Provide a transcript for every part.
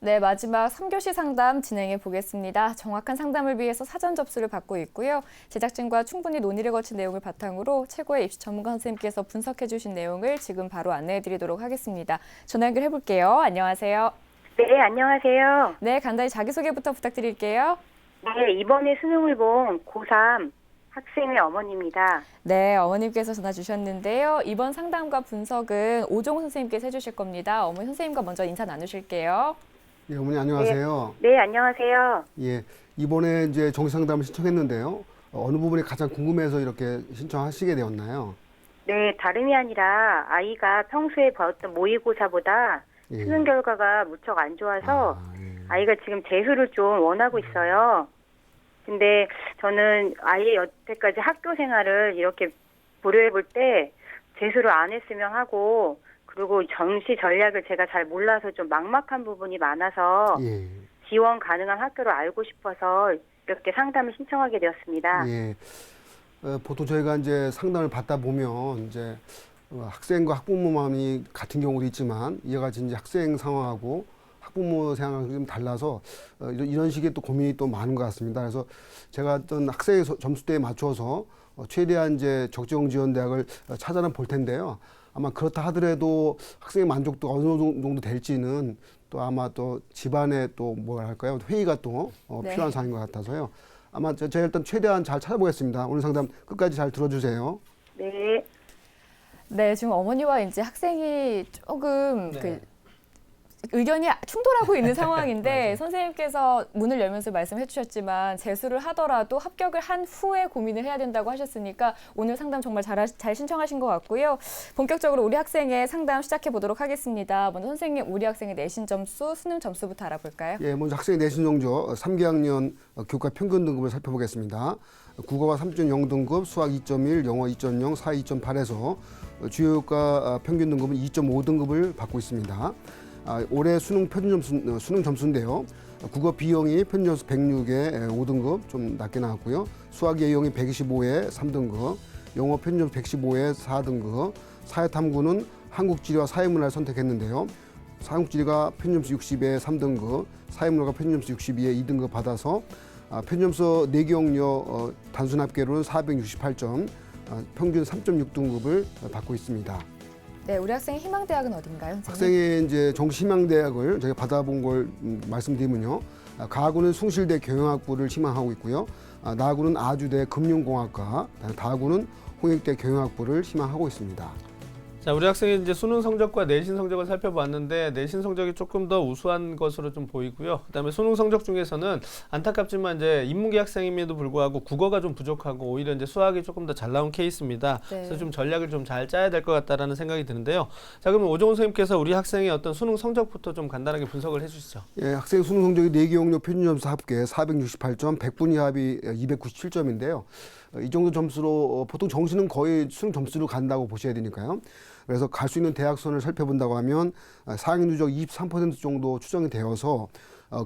네, 마지막 3교시 상담 진행해 보겠습니다. 정확한 상담을 위해서 사전 접수를 받고 있고요. 제작진과 충분히 논의를 거친 내용을 바탕으로 최고의 입시 전문가 선생님께서 분석해 주신 내용을 지금 바로 안내해 드리도록 하겠습니다. 전화 연결해 볼게요. 안녕하세요. 네, 안녕하세요. 네, 간단히 자기소개부터 부탁드릴게요. 네, 이번에 수능을 본 고3 학생의 어머니입니다. 네, 어머님께서 전화 주셨는데요. 이번 상담과 분석은 오종훈 선생님께서 해주실 겁니다. 어머니 선생님과 먼저 인사 나누실게요. 예, 어머니 안녕하세요. 네, 안녕하세요. 예, 이번에 이제 정시상담을 신청했는데요. 어느 부분이 가장 궁금해서 이렇게 신청하시게 되었나요? 네, 다름이 아니라 아이가 평소에 봤던 모의고사보다 예. 수능 결과가 무척 안 좋아서 예. 아이가 지금 재수를 좀 원하고 있어요. 근데 저는 아이의 여태까지 학교 생활을 이렇게 고려해 볼 때 재수를 안 했으면 하고, 그리고 정시 전략을 제가 잘 몰라서 좀 막막한 부분이 많아서 예. 지원 가능한 학교를 알고 싶어서 이렇게 상담을 신청하게 되었습니다. 예. 보통 저희가 이제 상담을 받다 보면 이제 학생과 학부모 마음이 같은 경우도 있지만 이와 같이 이제 학생 상황하고 학부모 상황이 좀 달라서 이런 식의 또 고민이 또 많은 것 같습니다. 그래서 제가 어떤 학생의 점수대에 맞춰서 최대한 이제 적정 지원 대학을 찾아는 볼 텐데요. 아마 그렇다 하더라도 학생의 만족도가 어느 정도 될지는 또 아마 또 집안의 또 뭐랄까요, 회의가 또 네. 필요한 사항인 것 같아서요. 아마 제가 일단 최대한 잘 찾아보겠습니다. 오늘 상담 끝까지 잘 들어주세요. 네. 네, 지금 어머니와 이제 학생이 조금 네. 의견이 충돌하고 있는 상황인데 선생님께서 문을 열면서 말씀해 주셨지만 재수를 하더라도 합격을 한 후에 고민을 해야 된다고 하셨으니까 오늘 상담 정말 잘 신청하신 것 같고요. 본격적으로 우리 학생의 상담 시작해 보도록 하겠습니다. 먼저 선생님, 우리 학생의 내신 점수, 수능 점수부터 알아볼까요? 예, 먼저 학생의 내신 성적 3개학년 교과 평균 등급을 살펴보겠습니다. 국어가 3.0등급, 수학 2.1, 영어 2.0, 사회 2.8에서 주요 교과 평균 등급은 2.5등급을 받고 있습니다. 올해 수능 점수인데요. 국어 B형이 평균 점수 106에 5등급 좀 낮게 나왔고요. 수학 A형이 125에 3등급, 영어 평균 점수 115에 4등급, 사회탐구는 한국지리와 사회문화를 선택했는데요. 한국지리가 평균 점수 60에 3등급, 사회문화가 평균 점수 62에 2등급 받아서 평균 점수 내기억력 단순 합계로는 468점, 평균 3.6등급을 받고 있습니다. 네, 우리 학생의 희망대학은 어딘가요, 선생님? 학생의 이제 정시희망대학을 저희가 받아본 걸 말씀드리면요. 가구는 숭실대 경영학부를 희망하고 있고요. 나구는 아주대 금융공학과, 다구는 홍익대 경영학부를 희망하고 있습니다. 자, 우리 학생이 이제 수능 성적과 내신 성적을 살펴봤는데 내신 성적이 조금 더 우수한 것으로 좀 보이고요. 그다음에 수능 성적 중에서는 안타깝지만 이제 인문계 학생임에도 불구하고 국어가 좀 부족하고 오히려 이제 수학이 조금 더 잘 나온 케이스입니다. 네. 그래서 좀 전략을 좀 잘 짜야 될 것 같다라는 생각이 드는데요. 자, 그러면 오종훈 선생님께서 우리 학생의 어떤 수능 성적부터 좀 간단하게 분석을 해주시죠. 예, 학생 수능 성적이 내기억력 평균 점수 합계 468점, 100분위 합이 297점인데요. 이 정도 점수로 보통 정시는 거의 수능 점수로 간다고 보셔야 되니까요. 그래서 갈 수 있는 대학선을 살펴본다고 하면 상위 누적 23% 정도 추정이 되어서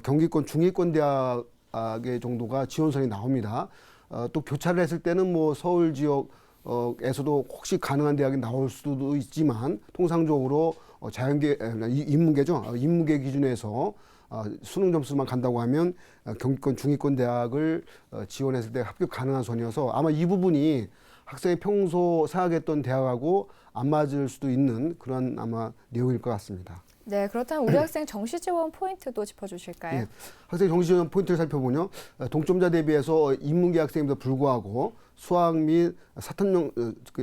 경기권 중위권 대학의 정도가 지원선이 나옵니다. 또 교차를 했을 때는 뭐 서울 지역에서도 혹시 가능한 대학이 나올 수도 있지만 통상적으로 인문계죠. 인문계 기준에서 수능 점수만 간다고 하면 경기권 중위권 대학을 지원했을 때 합격 가능한 선이어서 아마 이 부분이 학생이 평소 생각했던 대학하고 안 맞을 수도 있는 그런 아마 내용일 것 같습니다. 네, 그렇다면 우리 학생 정시 지원 포인트도 짚어주실까요? 예, 학생 정시 지원 포인트를 살펴보면요. 동점자 대비해서 인문계 학생임에도 불구하고 수학 및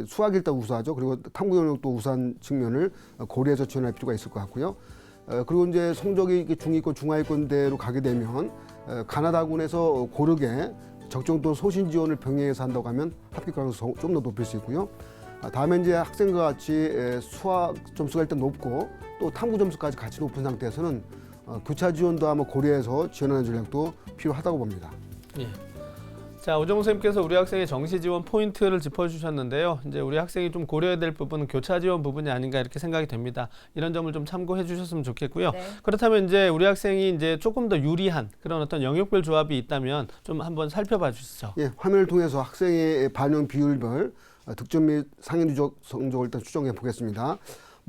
수학이 일단 우수하죠. 그리고 탐구 영역도 우수한 측면을 고려해서 지원할 필요가 있을 것 같고요. 그리고 이제 성적이 중위권, 중하위권대로 가게 되면 가나다군에서 고르게 적정도 소신 지원을 병행해서 한다고 하면 합격 가능성을 좀 더 높일 수 있고요. 다음에 이제 학생과 같이 수학 점수가 일단 높고 또 탐구 점수까지 같이 높은 상태에서는 교차 지원도 한번 고려해서 지원하는 전략도 필요하다고 봅니다. 예. 자, 오종훈 선생님께서 우리 학생의 정시 지원 포인트를 짚어주셨는데요. 이제 우리 학생이 좀 고려해야 될 부분은 교차 지원 부분이 아닌가 이렇게 생각이 됩니다. 이런 점을 좀 참고해 주셨으면 좋겠고요. 네. 그렇다면 이제 우리 학생이 이제 조금 더 유리한 그런 어떤 영역별 조합이 있다면 좀 한번 살펴봐 주시죠. 예, 화면을 통해서 학생의 반영 비율별 득점 및 상위 누적 성적을 일단 추정해 보겠습니다.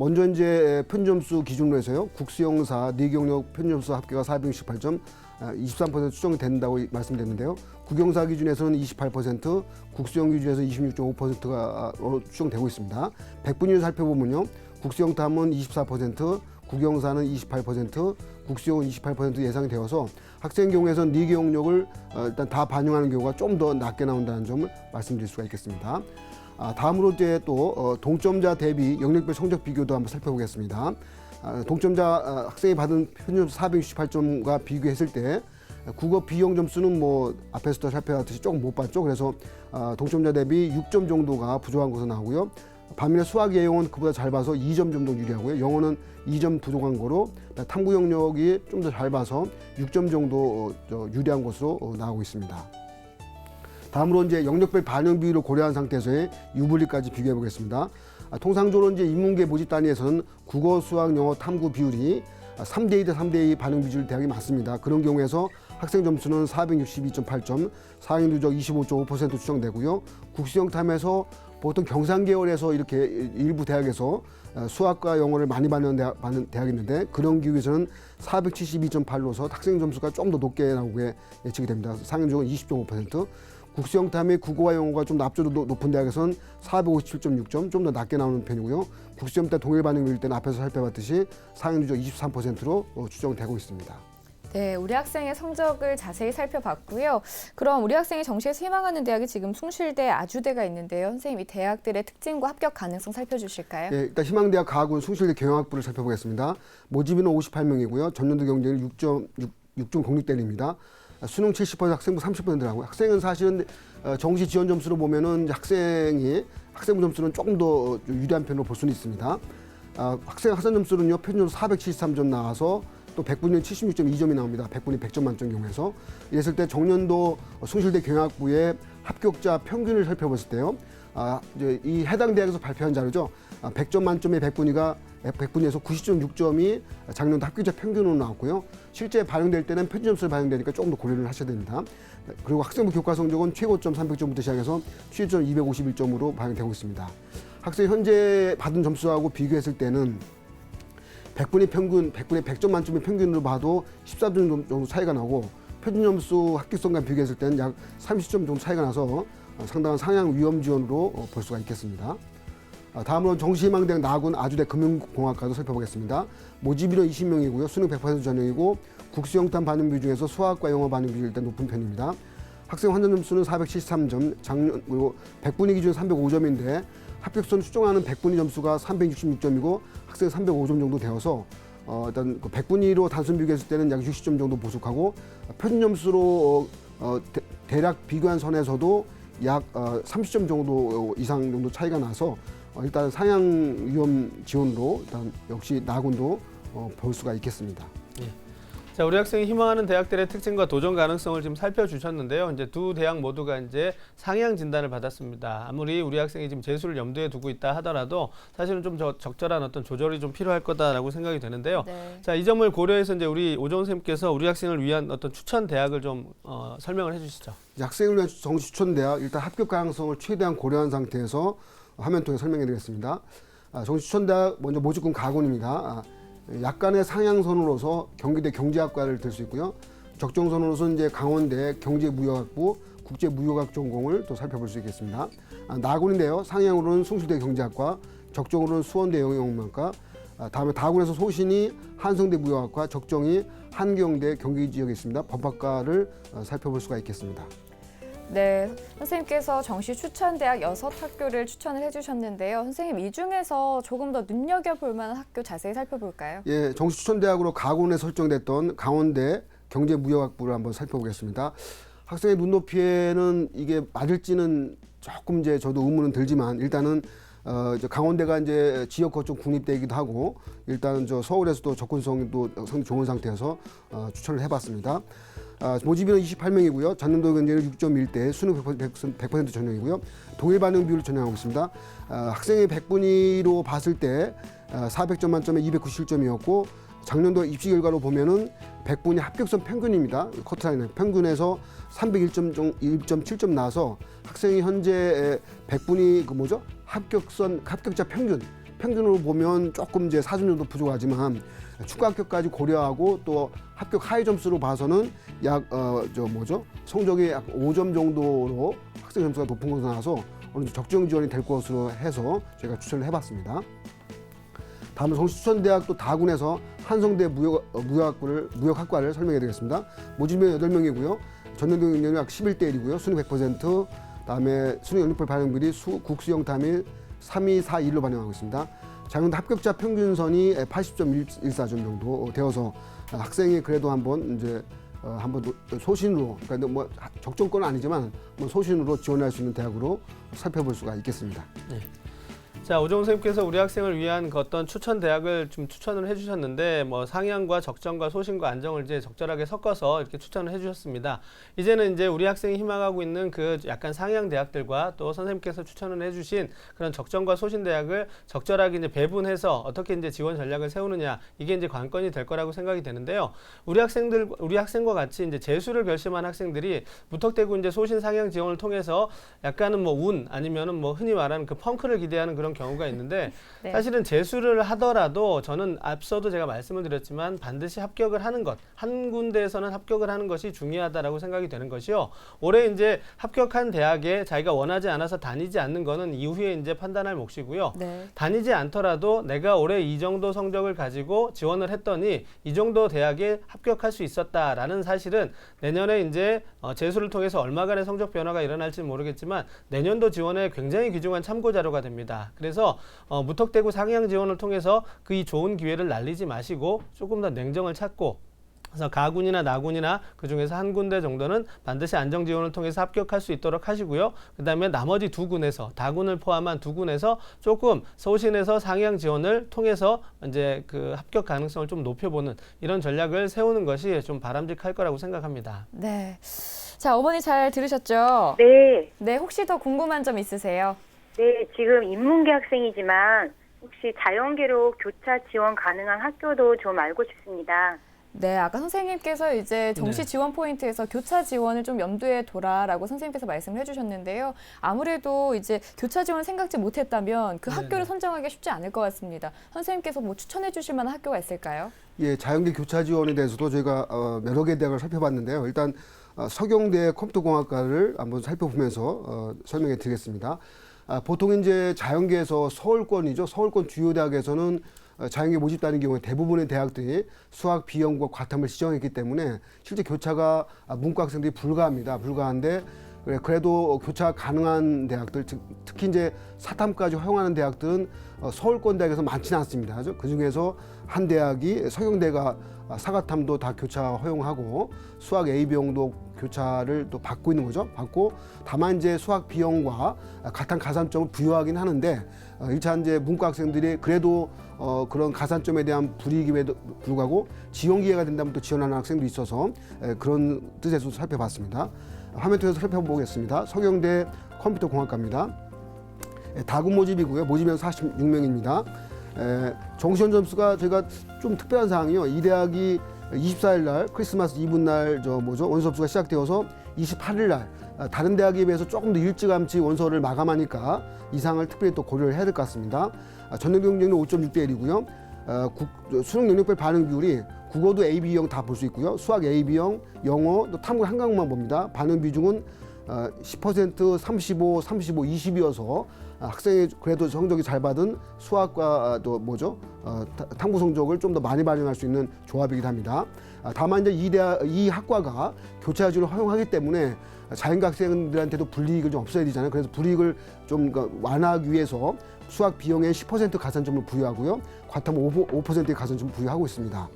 먼저 이제 편점수 기준으로 해서요. 국수영사 내경력 편점수 합계가 468점, 23% 추정이 된다고 말씀드렸는데요. 국영사 기준에서는 28%, 국수영 기준에서 26.5%가 추정되고 있습니다. 100분위를 살펴보면요. 국수영 탐은 24%, 국영사는 28%, 국수영은 28% 예상이 되어서 학생 경우에서는 네 경력을 일단 다 반영하는 경우가 좀 더 낮게 나온다는 점을 말씀드릴 수가 있겠습니다. 다음으로 이제 또 동점자 대비 영역별 성적 비교도 한번 살펴보겠습니다. 동점자 학생이 받은 평균점수 468점과 비교했을 때 국어 비용 점수는 뭐 앞에서도 살펴봤듯이 조금 못 봤죠. 그래서 동점자 대비 6점 정도가 부족한 것으로 나오고요. 반면에 수학 예영은 그보다 잘 봐서 2점 정도 유리하고요. 영어는 2점 부족한 거로 탐구 영역이 좀 더 잘 봐서 6점 정도 유리한 것으로 나오고 있습니다. 다음으로 이제 영역별 반영 비율을 고려한 상태에서의 유불리까지 비교해 보겠습니다. 통상적으로 이제 인문계 모집 단위에서는 국어, 수학, 영어, 탐구 비율이 3대2 대 3대2 반영 비율 대학이 많습니다. 그런 경우에서 학생 점수는 462.8점, 상위 누적 25.5% 추정되고요. 국수형 탐에서 보통 경상계열에서 이렇게 일부 대학에서 수학과 영어를 많이 받는 대학이 있는데 그런 기후에서는 472.8로서 학생 점수가 좀 더 높게 나오게 예측이 됩니다. 상위 누적은 20.5%. 국수형 탐의 국어와 영어가 좀 압도적으로 높은 대학에서는 457.6점, 좀 더 낮게 나오는 편이고요. 국수형 탐 동일 반응일 때는 앞에서 살펴봤듯이 상위 누적 23%로 추정되고 있습니다. 네, 우리 학생의 성적을 자세히 살펴봤고요. 그럼 우리 학생이 정시에서 희망하는 대학이 지금 숭실대, 아주대가 있는데요. 선생님, 이 대학들의 특징과 합격 가능성 살펴주실까요? 예, 일단 희망대학 가학군 숭실대 경영학부를 살펴보겠습니다. 모집인은 58명이고요. 전년도 경쟁률 6중 공립대입니다. 수능 70% 학생부 30%라고요. 학생은 사실은 정시 지원 점수로 보면은 학생부 점수는 조금 더 유리한 편으로 볼 수는 있습니다. 학생 학생 점수는요 평균 473점 나와서 또 100분위는 76.2점이 나옵니다. 100분위 100점 만점 경우에서 이랬을 때 정년도 숭실대 경영학부의 합격자 평균을 살펴봤을 때요. 이제 이 해당 대학에서 발표한 자료죠. 100점 만점의 100분위에서 90.6점이 작년도 합격자 평균으로 나왔고요. 실제 반영될 때는 편집점수를 반영되니까 조금 더 고려를 하셔야 됩니다. 그리고 학생부 교과 성적은 최고점 300점부터 시작해서 최저점 251점으로 반영되고 있습니다. 학생이 현재 받은 점수하고 비교했을 때는 100분위 100점 만점의 평균으로 봐도 14점 정도 차이가 나고 표준 점수 합격성과 비교했을 때는 약 30점 정도 차이가 나서 상당한 상향 위험 지원으로 볼 수가 있겠습니다. 다음으로 정시희망대학 나군 아주대 금융공학과도 살펴보겠습니다. 모집인원 20명이고요. 수능 100% 전형이고 국수영탐 반영 비율 중에서 수학과 영어 반영 비율이 일단 높은 편입니다. 학생 환전 점수는 473점, 그리고 100분위 기준 305점인데 합격선 추정하는 100분위 점수가 366점이고 학생 305점 정도 되어서 일단 100분위로 단순 비교했을 때는 약 60점 정도 부족하고 표준 점수로 대략 비교한 선에서도 약 30점 정도 이상 정도 차이가 나서 일단 상향 위험 지원으로 일단 역시 나군도 볼 수가 있겠습니다. 예. 자, 우리 학생이 희망하는 대학들의 특징과 도전 가능성을 지금 살펴주셨는데요. 이제 두 대학 모두가 이제 상향 진단을 받았습니다. 아무리 우리 학생이 지금 재수를 염두에 두고 있다 하더라도 사실은 좀 적절한 어떤 조절이 좀 필요할 거다라고 생각이 되는데요. 네. 자, 이 점을 고려해서 이제 우리 오정훈 선생님께서 우리 학생을 위한 어떤 추천 대학을 좀 설명을 해주시죠. 학생을 위한 정시 추천 대학 일단 합격 가능성을 최대한 고려한 상태에서 화면 통해 설명해드리겠습니다. 정시 추천 대학 먼저 모집군 가군입니다. 약간의 상향선으로서 경기대 경제학과를 들 수 있고요. 적정선으로서 이제 강원대 경제무역학부 국제무역학 전공을 또 살펴볼 수 있겠습니다. 나군인데요. 상향으로는 숭실대 경제학과, 적정으로는 수원대 영영문학과, 다음에 다군에서 소신이 한성대 무역학과, 적정이 한경대 경기지역에 있습니다. 법학과를 살펴볼 수가 있겠습니다. 네, 선생님께서 정시 추천 대학 6학교를 추천을 해주셨는데요. 선생님, 이 중에서 조금 더 눈여겨볼 만한 학교 자세히 살펴볼까요? 예, 정시 추천 대학으로 가군에 설정됐던 강원대 경제무역학부를 한번 살펴보겠습니다. 학생의 눈높이에는 이게 맞을지는 조금 이제 저도 의문은 들지만 일단은 이제 강원대가 이제 지역 거점 국립대이기도 하고 일단 서울에서도 접근성도 상당히 좋은 상태여서 추천을 해봤습니다. 모집인원 28명이고요. 작년도 경쟁률 6.1대, 수능 100% 전형이고요. 동일 반응 비율을 전형하고 있습니다. 학생의 100분위로 봤을 때 400점 만점에 297점이었고 작년도 입시 결과로 보면은 100분위 합격선 평균입니다. 커트라인은 평균에서 301.7점 나와서 학생이 현재 100분위 합격자 평균 평균으로 보면 조금 이제 4점 정도 부족하지만 추가 합격까지 고려하고 또 합격 하위 점수로 봐서는 약 성적이 약 5점 정도로 학생 점수가 높은 것으로 나와서 어느 정도 적정 지원이 될 것으로 해서 저희가 추천을 해봤습니다. 다음은 정시 추천대학 또 다군에서 한성대 무역학과를 설명해 드리겠습니다. 모집인원 8명이고요. 전년도 경쟁률 약 11대 1이고요. 수능 100%, 다음에 수능 연립별 반영비리 국수형 담일 3.241로 반영하고 있습니다. 작년도 합격자 평균선이 80.14점 정도 되어서 학생이 그래도 한번 소신으로, 그러니까 뭐 적정권은 아니지만 소신으로 지원할 수 있는 대학으로 살펴볼 수가 있겠습니다. 네. 자, 오정훈 선생님께서 우리 학생을 위한 그 어떤 추천 대학을 좀 추천을 해주셨는데 뭐 상향과 적정과 소신과 안정을 이제 적절하게 섞어서 이렇게 추천을 해주셨습니다. 이제는 이제 우리 학생이 희망하고 있는 그 약간 상향 대학들과 또 선생님께서 추천을 해주신 그런 적정과 소신 대학을 적절하게 이제 배분해서 어떻게 이제 지원 전략을 세우느냐, 이게 이제 관건이 될 거라고 생각이 되는데요. 우리 학생과 같이 이제 재수를 결심한 학생들이 무턱대고 이제 소신 상향 지원을 통해서 약간은 뭐 운 아니면은 뭐 흔히 말하는 그 펑크를 기대하는 그런 경우가 있는데 네. 사실은 재수를 하더라도 저는 앞서도 제가 말씀을 드렸지만 반드시 합격을 하는 것, 한 군데에서는 합격을 하는 것이 중요하다라고 생각이 되는 것이요. 올해 이제 합격한 대학에 자기가 원하지 않아서 다니지 않는 거는 이후에 이제 판단할 몫이고요. 네. 다니지 않더라도 내가 올해 이 정도 성적을 가지고 지원을 했더니 이 정도 대학에 합격할 수 있었다라는 사실은 내년에 이제 재수를 통해서 얼마간의 성적 변화가 일어날지는 모르겠지만 내년도 지원에 굉장히 귀중한 참고 자료가 됩니다. 그래서 무턱대고 상향 지원을 통해서 그 이 좋은 기회를 날리지 마시고 조금 더 냉정을 찾고, 그래서 가군이나 나군이나 그중에서 한 군데 정도는 반드시 안정 지원을 통해서 합격할 수 있도록 하시고요. 그다음에 나머지 두 군에서, 다군을 포함한 두 군에서 조금 소신에서 상향 지원을 통해서 이제 그 합격 가능성을 좀 높여보는 이런 전략을 세우는 것이 좀 바람직할 거라고 생각합니다. 네. 자, 어머니 잘 들으셨죠? 네. 네, 혹시 더 궁금한 점 있으세요? 네, 지금 인문계 학생이지만 혹시 자연계로 교차 지원 가능한 학교도 좀 알고 싶습니다. 네, 아까 선생님께서 이제 정시 네. 지원 포인트에서 교차 지원을 좀 염두에 둬라라고 선생님께서 말씀을 해주셨는데요. 아무래도 이제 교차 지원을 생각지 못했다면 그 네네. 학교를 선정하기 쉽지 않을 것 같습니다. 선생님께서 뭐 추천해 주실 만한 학교가 있을까요? 예, 자연계 교차 지원에 대해서도 저희가 여러 개 대학을 살펴봤는데요. 일단 서경대 컴퓨터공학과를 한번 살펴보면서 설명해 드리겠습니다. 보통 이제 자연계에서 서울권이죠. 서울권 주요 대학에서는 자연계 모집단의 경우에 대부분의 대학들이 수학 비용과 과탐을 지정했기 때문에 실제 교차가 문과 학생들이 불가한데 그래도 교차 가능한 대학들, 특히 이제 사탐까지 허용하는 대학들은 서울권 대학에서 많지는 않습니다. 그 중에서 한 대학이 서경대가 사과탐도 다 교차 허용하고 수학 A 비용도 교차를 또 받고 있는 거죠. 받고 다만 이제 수학 비용과 가탐 가산점을 부여하긴 하는데 1차 이제 문과 학생들이 그래도 그런 가산점에 대한 불이익임에도 불구하고 지원 기회가 된다면 또 지원하는 학생도 있어서 그런 뜻에서 살펴봤습니다. 화면 통해서 살펴보겠습니다. 서경대 컴퓨터공학과입니다. 다군 모집이고요. 모집은 46명입니다. 정시원 점수가 저희가 좀 특별한 사항이요. 이 대학이 24일 날 크리스마스 이브 날 원서 접수가 시작되어서 28일 날 다른 대학에 비해서 조금 더 일찌감치 원서를 마감하니까 이 사항을 특별히 또 고려를 해야 될 것 같습니다. 전년 경쟁률 5.6대 1이고요. 수능 영역별 반응 비율이 국어도 A, B형 다 볼 수 있고요. 수학 A, B형, 영어, 또 탐구 한 과목만 봅니다. 반응 비중은 10%, 35, 35, 20이어서 학생이 그래도 성적이 잘 받은 수학과 또 탐구 성적을 좀 더 많이 반영할 수 있는 조합이기도 합니다. 다만 이제 이 학과가 교차 지원을 허용하기 때문에 자연계 학생들한테도 불이익을 좀 없애야 되잖아요. 그래서 불이익을 좀 완화하기 위해서 수학 비용에 10% 가산점을 부여하고요. 과탐 5%의 가산점을 부여하고 있습니다.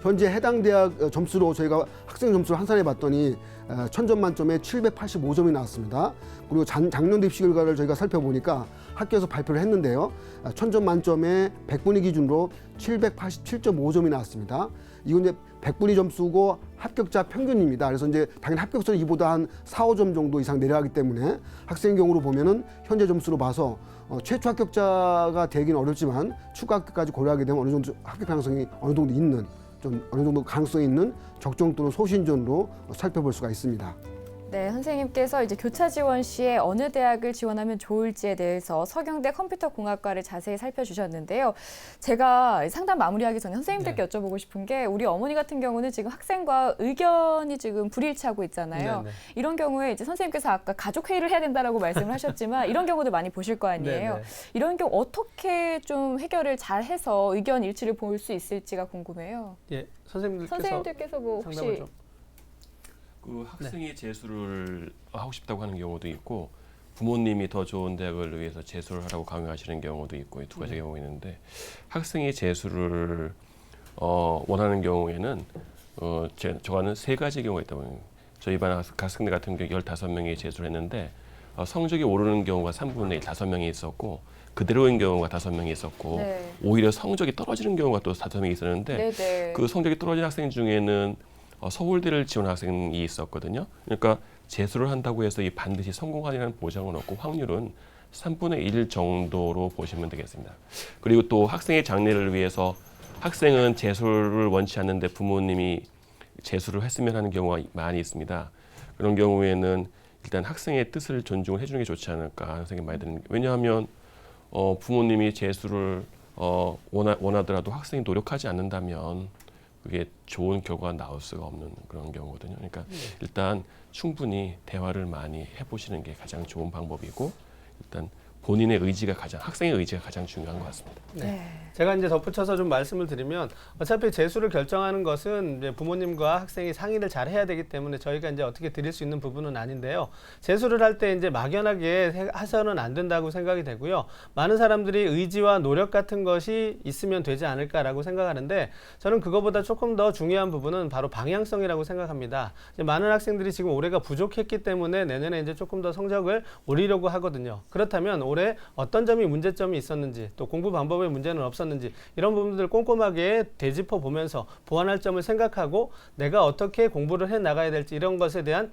현재 해당 대학 점수로 저희가 학생 점수를 환산해 봤더니 1000점 만점에 785점이 나왔습니다. 그리고 작년도 입시 결과를 저희가 살펴보니까 학교에서 발표를 했는데요. 1000점 만점에 100분위 기준으로 787.5점이 나왔습니다. 이건 이제 100분위 점수고 합격자 평균입니다. 그래서 이제 당연히 합격선은 이보다 한 4, 5점 정도 이상 내려가기 때문에 학생 경우로 보면은 현재 점수로 봐서 최초 합격자가 되기는 어렵지만 추가 합격까지 고려하게 되면 어느 정도 합격 가능성이 어느 정도 있는, 좀 어느 정도 가능성이 있는 적정 또는 소신전으로 살펴볼 수가 있습니다. 네, 선생님께서 이제 교차 지원 시에 어느 대학을 지원하면 좋을지에 대해서 서경대 컴퓨터공학과를 자세히 살펴주셨는데요. 제가 상담 마무리하기 전에 선생님들께 여쭤보고 싶은 게 우리 어머니 같은 경우는 지금 학생과 의견이 지금 불일치하고 있잖아요. 네네. 이런 경우에 이제 선생님께서 아까 가족 회의를 해야 된다라고 말씀을 하셨지만 이런 경우도 많이 보실 거 아니에요. 네네. 이런 경우 어떻게 좀 해결을 잘 해서 의견 일치를 볼 수 있을지가 궁금해요. 예, 선생님들께서 뭐 혹시 상담을 좀. 그 학생이 재수를 하고 싶다고 하는 경우도 있고 부모님이 더 좋은 대학을 위해서 재수를 하라고 강요하시는 경우도 있고 두 가지 경우가 있는데 학생이 재수를 원하는 경우에는 저와는 세 가지 경우가 있다고 합니다. 저희 반 학생들 같은 경우 15명이 재수를 했는데 성적이 오르는 경우가 3분의 1, 5명이 있었고 그대로인 경우가 5명이 있었고 네. 오히려 성적이 떨어지는 경우가 또 5명이 있었는데 네네. 그 성적이 떨어진 학생 중에는 서울대를 지원한 학생이 있었거든요. 그러니까 재수를 한다고 해서 이 반드시 성공하리라는 보장은 없고 확률은 3분의 1 정도로 보시면 되겠습니다. 그리고 또 학생의 장래를 위해서 학생은 재수를 원치 않는데 부모님이 재수를 했으면 하는 경우가 많이 있습니다. 그런 경우에는 일단 학생의 뜻을 존중을 해주는 게 좋지 않을까 하는 생각이 많이 드는 게 왜냐하면 부모님이 재수를 원하더라도 학생이 노력하지 않는다면 그게 좋은 결과가 나올 수가 없는 그런 경우거든요. 그러니까 일단 충분히 대화를 많이 해보시는 게 가장 좋은 방법이고 일단 본인의 의지가 학생의 의지가 가장 중요한 것 같습니다. 네. 제가 이제 덧붙여서 좀 말씀을 드리면 어차피 재수를 결정하는 것은 이제 부모님과 학생이 상의를 잘 해야 되기 때문에 저희가 이제 어떻게 드릴 수 있는 부분은 아닌데요. 재수를 할 때 이제 막연하게 해서는 안 된다고 생각이 되고요. 많은 사람들이 의지와 노력 같은 것이 있으면 되지 않을까라고 생각하는데 저는 그거보다 조금 더 중요한 부분은 바로 방향성이라고 생각합니다. 이제 많은 학생들이 지금 올해가 부족했기 때문에 내년에 이제 조금 더 성적을 올리려고 하거든요. 그렇다면 올해 어떤 점이 문제점이 있었는지 또 공부 방법에 문제는 없었는지 이런 부분들을 꼼꼼하게 되짚어 보면서 보완할 점을 생각하고 내가 어떻게 공부를 해 나가야 될지 이런 것에 대한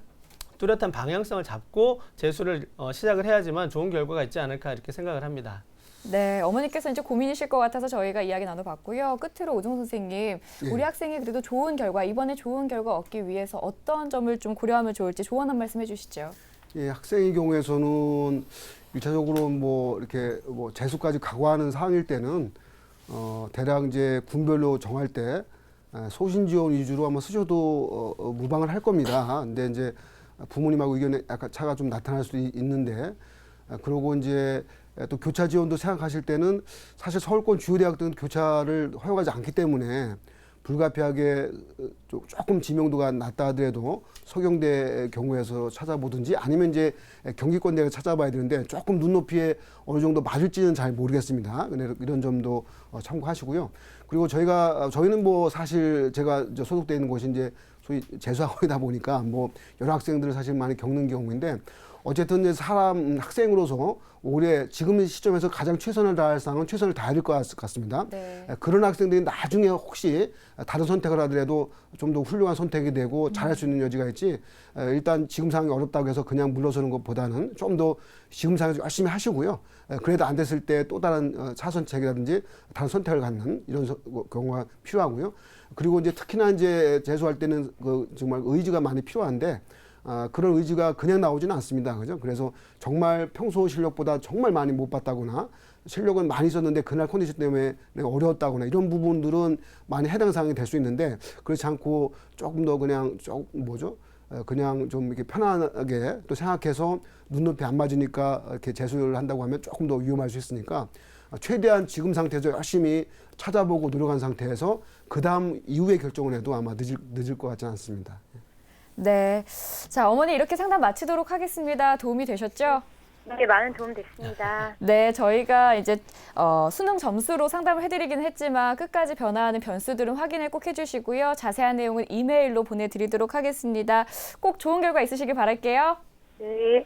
뚜렷한 방향성을 잡고 재수를 시작을 해야지만 좋은 결과가 있지 않을까 이렇게 생각을 합니다. 네, 어머니께서 이제 고민이실 것 같아서 저희가 이야기 나눠봤고요. 끝으로 오종 선생님, 우리 학생이 그래도 좋은 결과, 이번에 좋은 결과 얻기 위해서 어떤 점을 좀 고려하면 좋을지 조언 한 말씀 해주시죠. 예, 학생의 경우에서는 일차적으로 이렇게 재수까지 각오하는 상황일 때는 대략 이제 군별로 정할 때 소신 지원 위주로 한번 쓰셔도 무방을 할 겁니다. 근데 이제 부모님하고 의견에 약간 차가 좀 나타날 수도 있는데 그러고 이제 또 교차 지원도 생각하실 때는 사실 서울권 주요 대학들은 교차를 허용하지 않기 때문에 불가피하게 조금 지명도가 낮다 하더라도 서경대 경우에서 찾아보든지 아니면 이제 경기권 대학을 찾아봐야 되는데 조금 눈높이에 어느 정도 맞을지는 잘 모르겠습니다. 이런 점도 참고하시고요. 그리고 저희는 사실 제가 소속돼 있는 곳이 이제 소위 재수학원이다 보니까 여러 학생들을 사실 많이 겪는 경우인데 어쨌든 이제 학생으로서 올해 지금 시점에서 가장 최선을 다할 상은 최선을 다해야 될 것 같습니다. 네. 그런 학생들이 나중에 혹시 다른 선택을 하더라도 좀 더 훌륭한 선택이 되고 잘할 수 있는 여지가 있지 일단 지금 상황이 어렵다고 해서 그냥 물러서는 것보다는 좀 더 지금 상황에서 열심히 하시고요. 그래도 안 됐을 때 또 다른 차선책이라든지 다른 선택을 갖는 이런 경우가 필요하고요. 그리고 이제 특히나 이제 재수할 때는 정말 의지가 많이 필요한데 그런 의지가 그냥 나오지는 않습니다. 그죠? 그래서 정말 평소 실력보다 정말 많이 못 봤다거나 실력은 많이 있었는데 그날 컨디션 때문에 내가 어려웠다거나 이런 부분들은 많이 해당 사항이 될 수 있는데 그렇지 않고 조금 더 그냥 그냥 좀 이렇게 편안하게 또 생각해서 눈높이 안 맞으니까 이렇게 재수를 한다고 하면 조금 더 위험할 수 있으니까 최대한 지금 상태에서 열심히 찾아보고 노력한 상태에서 그 다음 이후에 결정을 해도 아마 늦을 것 같지는 않습니다. 네, 자 어머니 이렇게 상담 마치도록 하겠습니다. 도움이 되셨죠? 네, 많은 도움 됐습니다. 네, 저희가 이제 수능 점수로 상담을 해드리긴 했지만 끝까지 변화하는 변수들은 확인을 꼭 해주시고요. 자세한 내용은 이메일로 보내드리도록 하겠습니다. 꼭 좋은 결과 있으시길 바랄게요. 네.